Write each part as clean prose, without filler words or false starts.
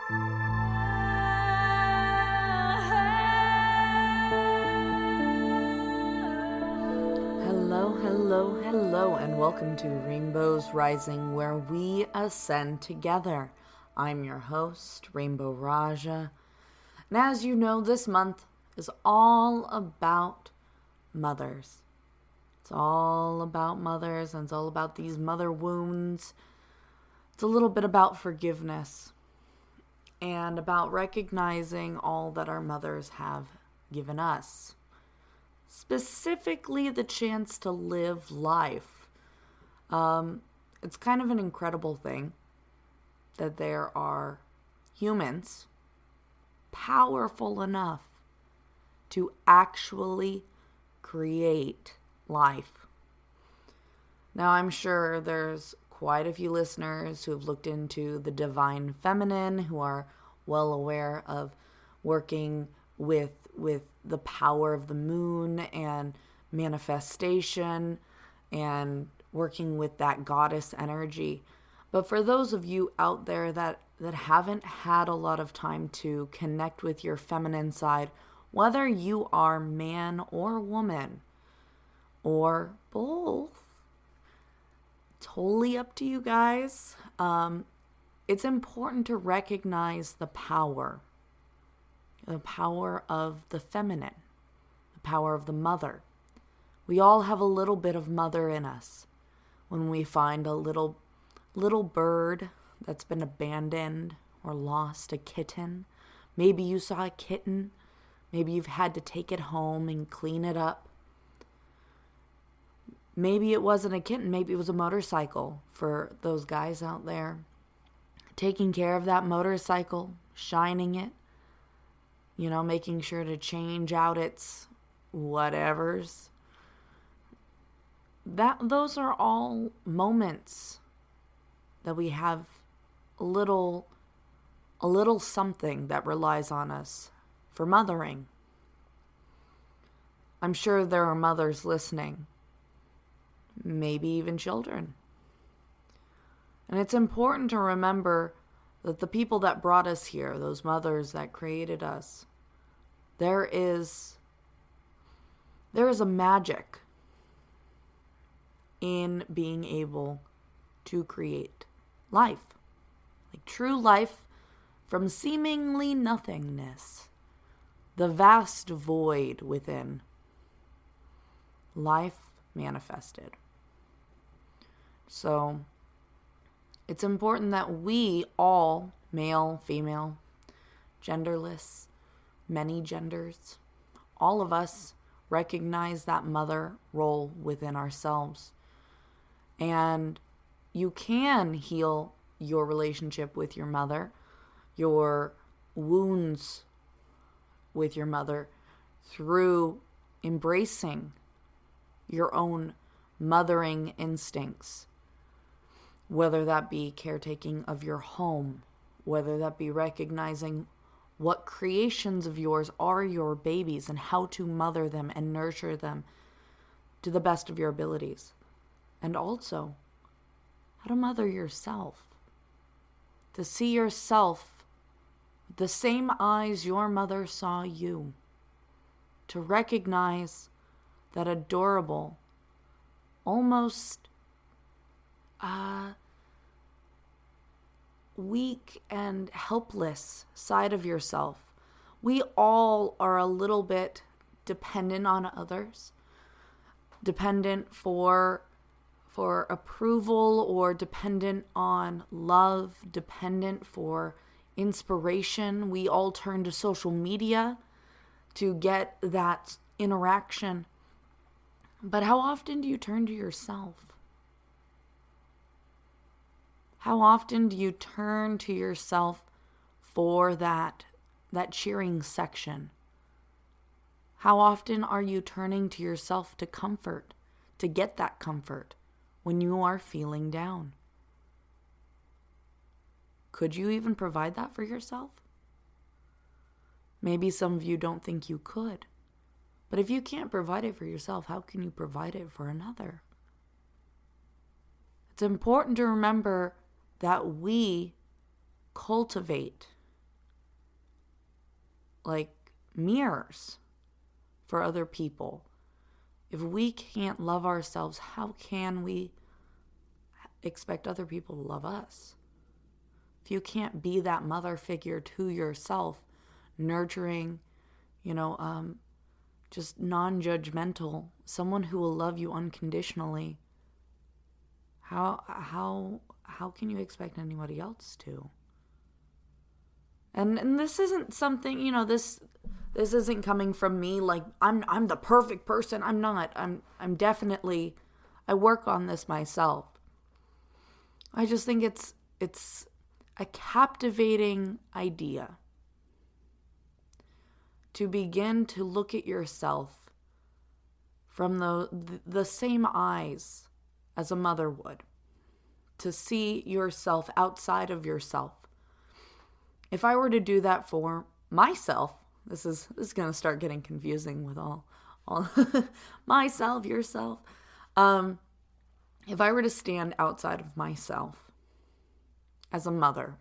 Hello, and welcome to Rainbows Rising, where we ascend together. I'm your host, Rainbow Raaja, and as you know, this month is all about mothers. It's all about mothers, and it's all about these mother wounds. It's a little bit about forgiveness, and about recognizing all that our mothers have given us. Specifically, the chance to live life. It's kind of an incredible thing that there are humans powerful enough to actually create life. Now, I'm sure there's quite a few listeners who have looked into the divine feminine, who are well aware of working with the power of the moon and manifestation and working with that goddess energy. But for those of you out there that haven't had a lot of time to connect with your feminine side, whether you are man or woman or both, totally up to you guys. It's important to recognize the power of the feminine, the power of the mother. We all have a little bit of mother in us. When we find a little bird that's been abandoned or lost, a kitten. Maybe you saw a kitten. Maybe you've had to take it home and clean it up. Maybe it wasn't a kitten. Maybe it was a motorcycle for those guys out there. Taking care of that motorcycle, shining it, making sure to change out its whatevers. Those are all moments that we have a little something that relies on us for mothering. I'm sure there are mothers listening, maybe even children. And it's important to remember that the people that brought us here, those mothers that created us, there is a magic in being able to create life. Like true life from seemingly nothingness. The vast void within. Life manifested. So, it's important that we all, male, female, genderless, many genders, all of us recognize that mother role within ourselves. And you can heal your relationship with your mother, your wounds with your mother, through embracing your own mothering instincts. Whether that be caretaking of your home, whether that be recognizing what creations of yours are your babies and how to mother them and nurture them to the best of your abilities. And also, how to mother yourself. To see yourself with the same eyes your mother saw you. To recognize that adorable, almost weak and helpless side of yourself. We all are a little bit dependent on others, dependent for approval, or dependent on love, dependent for inspiration. We all turn to social media to get that interaction. But how often do you turn to yourself? How often do you turn to yourself for that cheering section? How often are you turning to yourself to comfort, to get that comfort when you are feeling down? Could you even provide that for yourself? Maybe some of you don't think you could. But if you can't provide it for yourself, how can you provide it for another? It's important to remember that we cultivate like mirrors for other people. If we can't love ourselves, how can we expect other people to love us? If you can't be that mother figure to yourself, nurturing, just non-judgmental, someone who will love you unconditionally, how can you expect anybody else to? And this isn't something, this isn't coming from me like I'm the perfect person. I'm not. I'm definitely, I work on this myself. I just think it's a captivating idea to begin to look at yourself from the same eyes as a mother would, to see yourself outside of yourself. If I were to do that for myself, this is going to start getting confusing with all myself, yourself. If I were to stand outside of myself as a mother,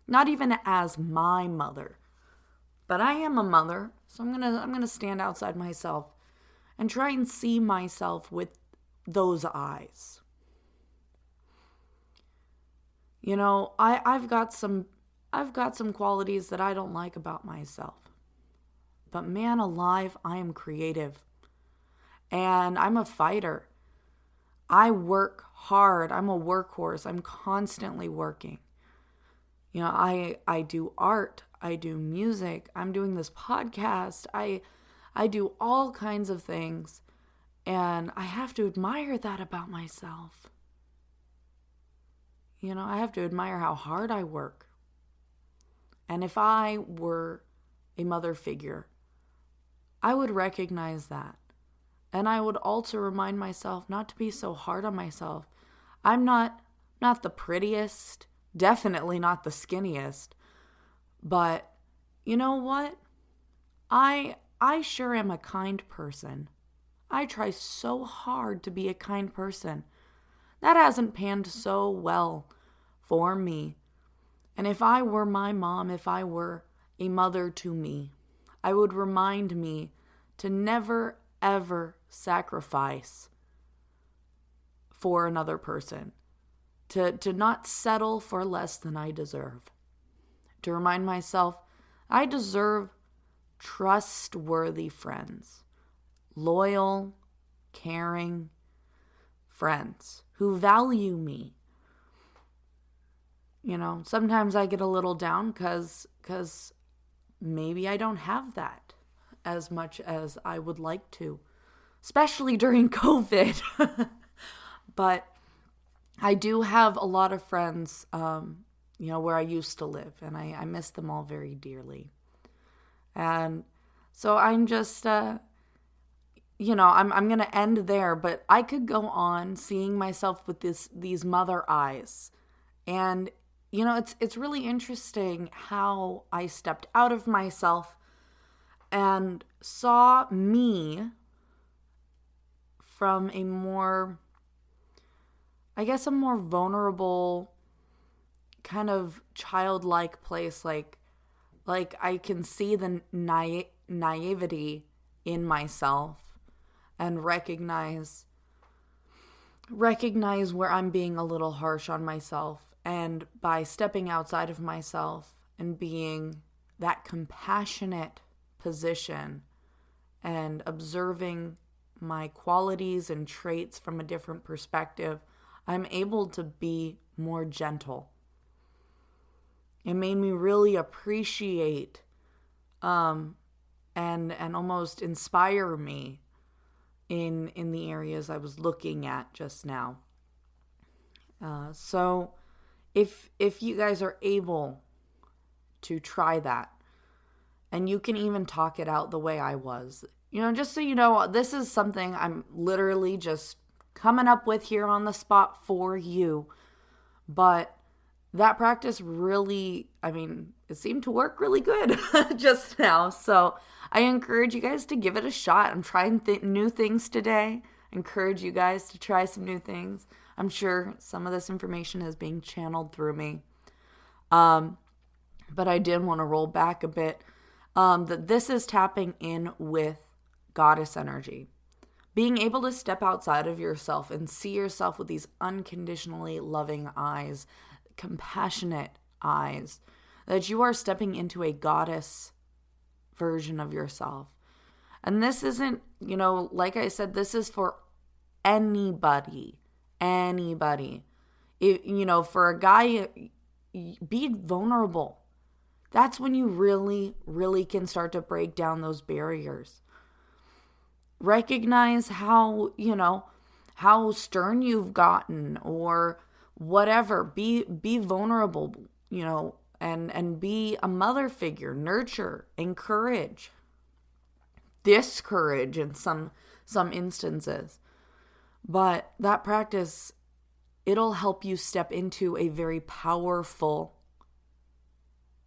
not even as my mother, but I am a mother, so I'm gonna stand outside myself and try and see myself with those eyes. I've got some qualities that I don't like about myself. But man alive, I am creative. And I'm a fighter. I work hard. I'm a workhorse. I'm constantly working. I do art. I do music. I'm doing this podcast. I do all kinds of things. And I have to admire that about myself. I have to admire how hard I work. And if I were a mother figure, I would recognize that. And I would also remind myself not to be so hard on myself. I'm not the prettiest, definitely not the skinniest, but you know what? I sure am a kind person. I try so hard to be a kind person. That hasn't panned so well for me. And if I were my mom, if I were a mother to me, I would remind me to never, ever sacrifice for another person. To not settle for less than I deserve. To remind myself, I deserve trustworthy friends. Loyal, caring friends who value me. Sometimes I get a little down because maybe I don't have that as much as I would like to, especially during COVID. But I do have a lot of friends, where I used to live, and I miss them all very dearly. And so I'm just, I'm going to end there, but I could go on seeing myself with these mother eyes. And it's really interesting how I stepped out of myself and saw me from a more vulnerable, kind of childlike place. Like I can see the naivety in myself and recognize where I'm being a little harsh on myself. And by stepping outside of myself and being that compassionate position and observing my qualities and traits from a different perspective, I'm able to be more gentle. It made me really appreciate and almost inspire me in the areas I was looking at just now. So if you guys are able to try that, and you can even talk it out the way I was, just so you know, this is something I'm literally just coming up with here on the spot for you. But that practice really, it seemed to work really good just now. So I encourage you guys to give it a shot. I'm trying new things today. I encourage you guys to try some new things. I'm sure some of this information is being channeled through me. But I did want to roll back a bit. that this is tapping in with goddess energy. Being able to step outside of yourself and see yourself with these unconditionally loving eyes, compassionate eyes, that you are stepping into a goddess version of yourself. And this isn't, like I said, this is for anybody. For a guy, be vulnerable. That's when you really, really can start to break down those barriers. Recognize how stern you've gotten or whatever. Be vulnerable, and be a mother figure. Nurture, encourage, discourage in some instances. But that practice, it'll help you step into a very powerful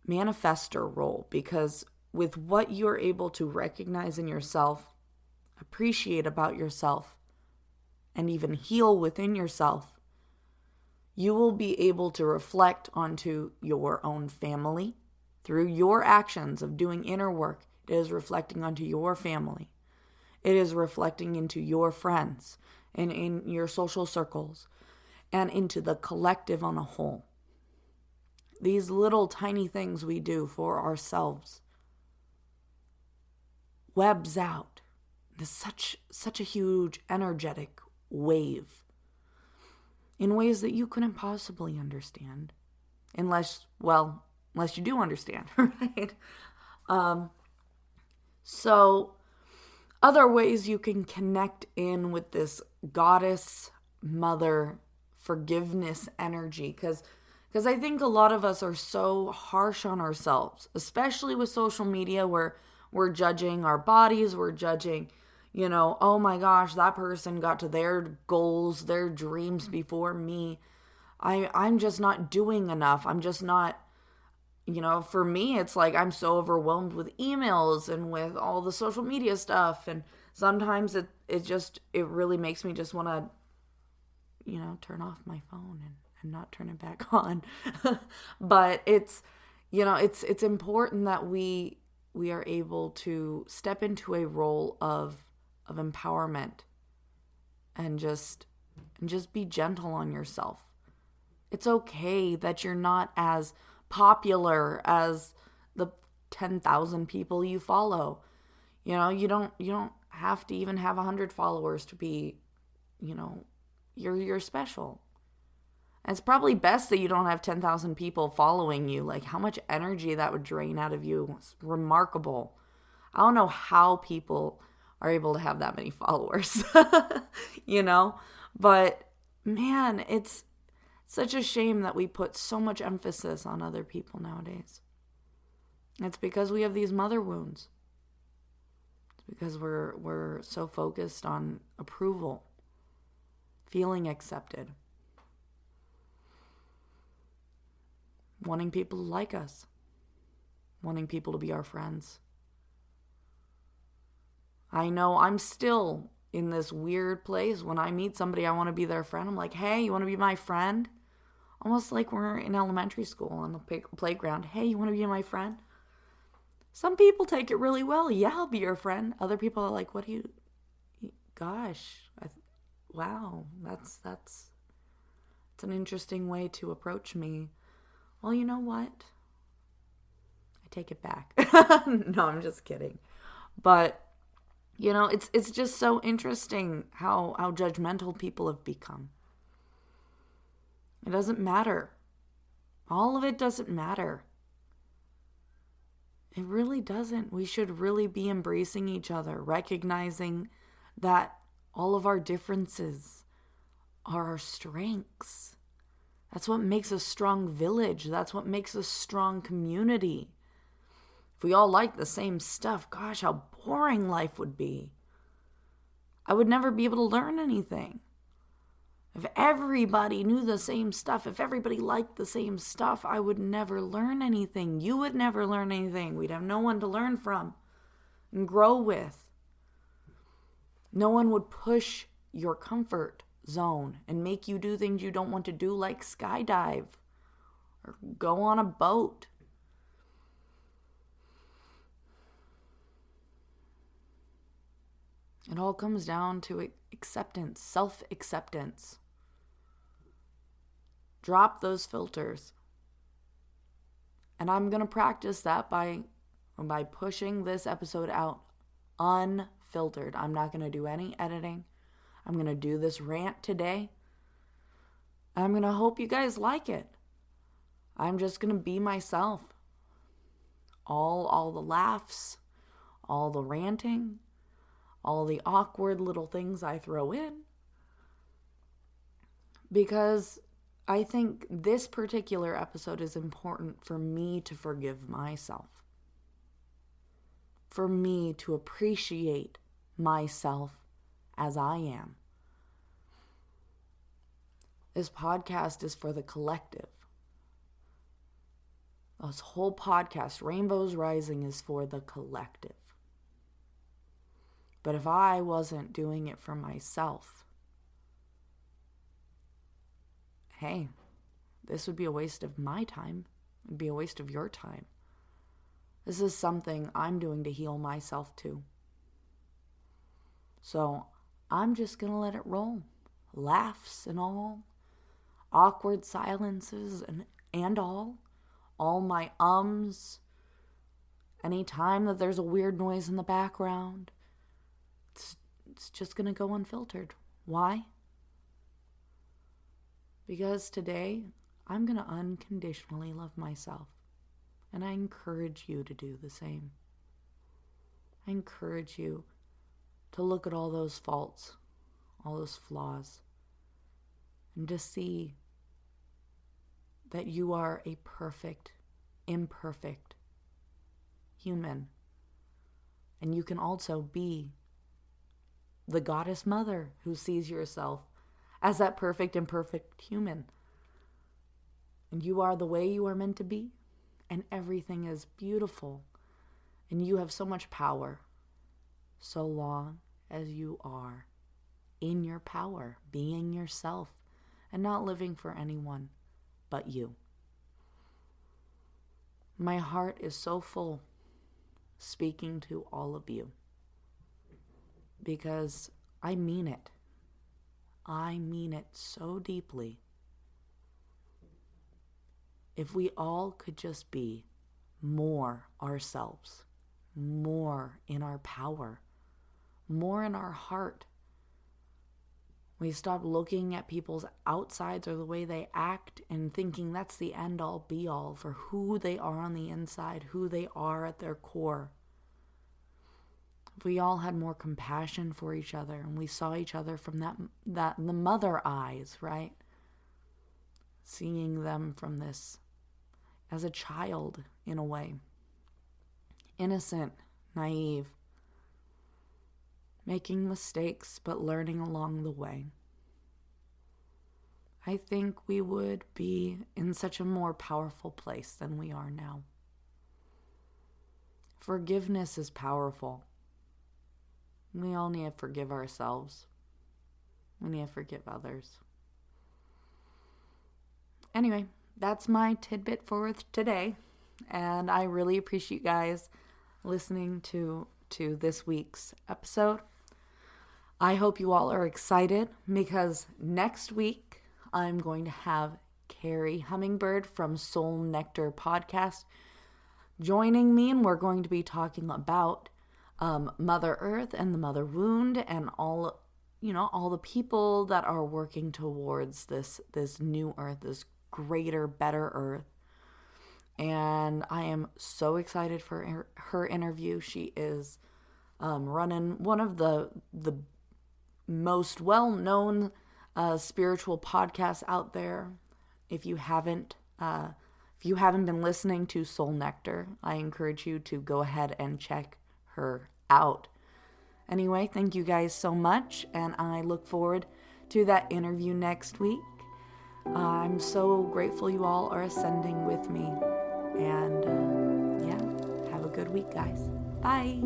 manifestor role, because with what you're able to recognize in yourself, appreciate about yourself, and even heal within yourself, you will be able to reflect onto your own family through your actions of doing inner work. It is reflecting onto your family. It is reflecting into your friends and in your social circles and into the collective on a whole. These little tiny things we do for ourselves webs out. There's such a huge energetic wave in ways that you couldn't possibly understand unless you do understand, right? So other ways you can connect in with this goddess, mother, forgiveness energy, because I think a lot of us are so harsh on ourselves, especially with social media, where we're judging our bodies, we're judging, oh my gosh, that person got to their goals, their dreams before me. I'm just not doing enough. I'm just not, for me, it's like I'm so overwhelmed with emails and with all the social media stuff. And sometimes it really makes me just want to, turn off my phone and not turn it back on. But it's important that we are able to step into a role of empowerment and just be gentle on yourself. It's okay that you're not as popular as the 10,000 people you follow. You don't have to even have 100 followers to be, you're special. And it's probably best that you don't have 10,000 people following you. Like, how much energy that would drain out of you is remarkable. I don't know how people are able to have that many followers, but man, it's such a shame that we put so much emphasis on other people nowadays. It's because we have these mother wounds. It's because we're so focused on approval, feeling accepted, wanting people to like us, wanting people to be our friends. I know I'm still in this weird place. When I meet somebody, I want to be their friend. I'm like, hey, you want to be my friend? Almost like we're in elementary school on the playground. Hey, you want to be my friend? Some people take it really well. Yeah, I'll be your friend. Other people are like, what do you... Gosh, wow, that's an interesting way to approach me. Well, you know what? I take it back. No, I'm just kidding. But, it's just so interesting how judgmental people have become. It doesn't matter. All of it doesn't matter. It really doesn't. We should really be embracing each other, recognizing that all of our differences are our strengths. That's what makes a strong village. That's what makes a strong community. If we all like the same stuff, gosh, how boring life would be. I would never be able to learn anything. If everybody knew the same stuff, if everybody liked the same stuff, I would never learn anything. You would never learn anything. We'd have no one to learn from and grow with. No one would push your comfort zone and make you do things you don't want to do, like skydive or go on a boat. It all comes down to acceptance, self-acceptance. Drop those filters. And I'm going to practice that by pushing this episode out unfiltered. I'm not going to do any editing. I'm going to do this rant today. I'm going to hope you guys like it. I'm just going to be myself. All the laughs, all the ranting, all the awkward little things I throw in. Because I think this particular episode is important for me to forgive myself. For me to appreciate myself as I am. This podcast is for the collective. This whole podcast, Rainbows Rising, is for the collective. But if I wasn't doing it for myself, hey, this would be a waste of my time. It would be a waste of your time. This is something I'm doing to heal myself too. So I'm just going to let it roll. Laughs and all. Awkward silences and all my ums, any time that there's a weird noise in the background, it's just going to go unfiltered. Why? Because today, I'm going to unconditionally love myself, and I encourage you to do the same. I encourage you to look at all those faults, all those flaws, and to see that you are a perfect, imperfect human. And you can also be the goddess mother who sees yourself as that perfect, imperfect human. And you are the way you are meant to be. And everything is beautiful. And you have so much power. So long as you are in your power, being yourself, and not living for anyone but you. My heart is so full speaking to all of you because I mean it. I mean it so deeply. If we all could just be more ourselves, more in our power, more in our heart. We stop looking at people's outsides or the way they act and thinking that's the end all be all for who they are on the inside, who they are at their core. If we all had more compassion for each other and we saw each other from the mother eyes, right? Seeing them from this as a child in a way. Innocent, naive, making mistakes, but learning along the way. I think we would be in such a more powerful place than we are now. Forgiveness is powerful. We all need to forgive ourselves. We need to forgive others. Anyway, that's my tidbit for today. And I really appreciate you guys listening to this week's episode. I hope you all are excited because next week I'm going to have Carrie Hummingbird from Soul Nectar Podcast joining me, and we're going to be talking about Mother Earth and the Mother Wound and all the people that are working towards this new Earth, this greater, better Earth. And I am so excited for her interview. She is running one of the most well-known spiritual podcasts out there. If you haven't been listening to Soul Nectar, I encourage you to go ahead and check her out. Anyway, thank you guys so much, and I look forward to that interview next week. I'm so grateful you all are ascending with me, and have a good week, guys. Bye.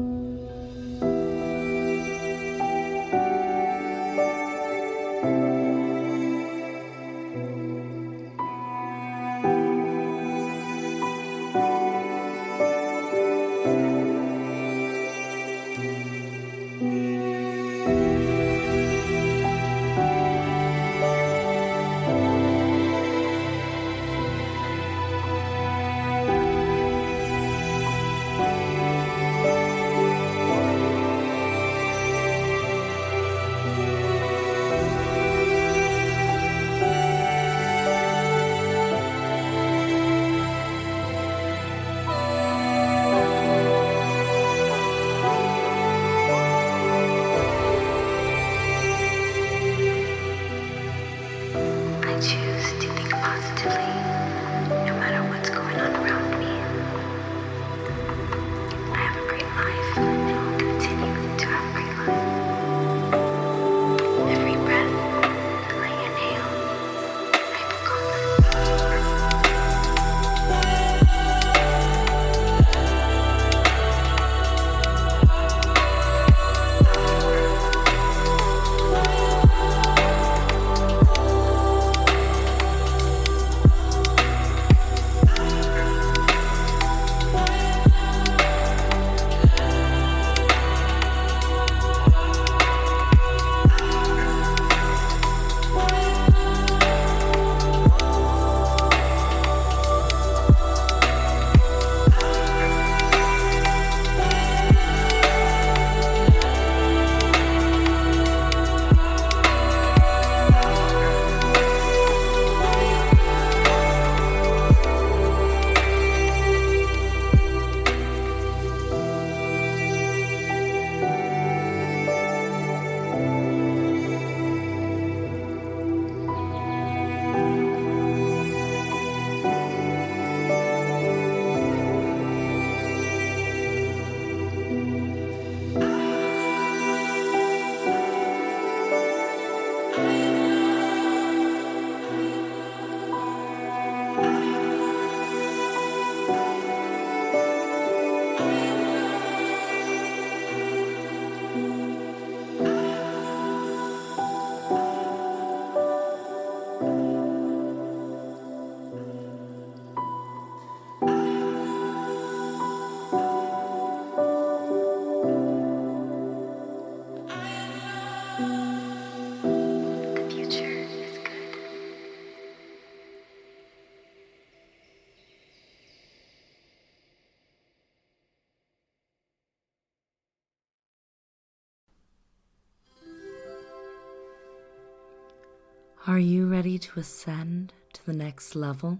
Are you ready to ascend to the next level?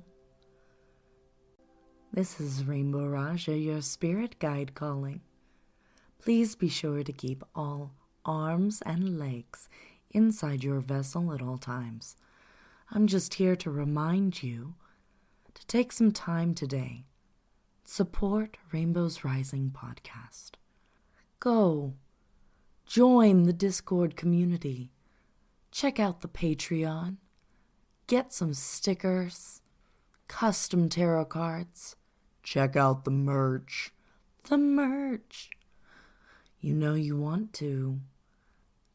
This is Rainbow Raaja, your spirit guide calling. Please be sure to keep all arms and legs inside your vessel at all times. I'm just here to remind you to take some time today. Support Rainbow's Rising podcast. Go. Join the Discord community. Check out the Patreon. Get some stickers, custom tarot cards. Check out the merch. The merch. You know you want to.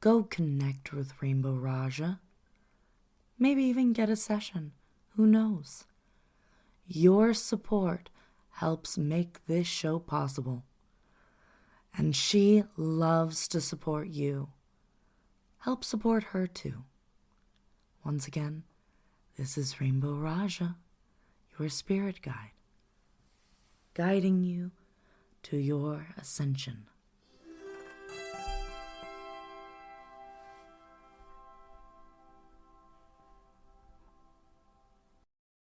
Go connect with Rainbow Raaja. Maybe even get a session. Who knows? Your support helps make this show possible. And she loves to support you. Help support her too. Once again, this is Rainbow Raaja, your spirit guide, guiding you to your ascension.